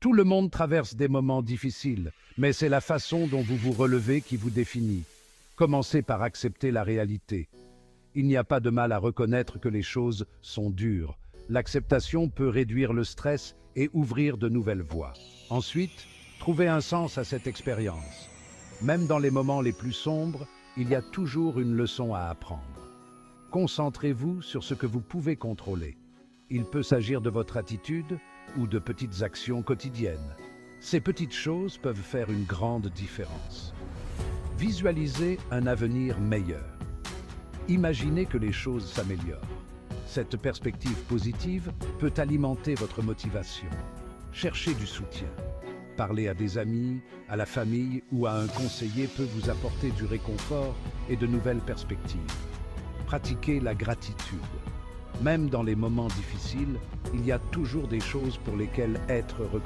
Tout le monde traverse des moments difficiles, mais c'est la façon dont vous vous relevez qui vous définit. Commencez par accepter la réalité. Il n'y a pas de mal à reconnaître que les choses sont dures. L'acceptation peut réduire le stress et ouvrir de nouvelles voies. Ensuite, trouvez un sens à cette expérience. Même dans les moments les plus sombres, il y a toujours une leçon à apprendre. Concentrez-vous sur ce que vous pouvez contrôler. Il peut s'agir de votre attitude ou de petites actions quotidiennes. Ces petites choses peuvent faire une grande différence. Visualisez un avenir meilleur. Imaginez que les choses s'améliorent. Cette perspective positive peut alimenter votre motivation. Cherchez du soutien. Parler à des amis, à la famille ou à un conseiller peut vous apporter du réconfort et de nouvelles perspectives. Pratiquez la gratitude. Même dans les moments difficiles, il y a toujours des choses pour lesquelles être reconnaissant.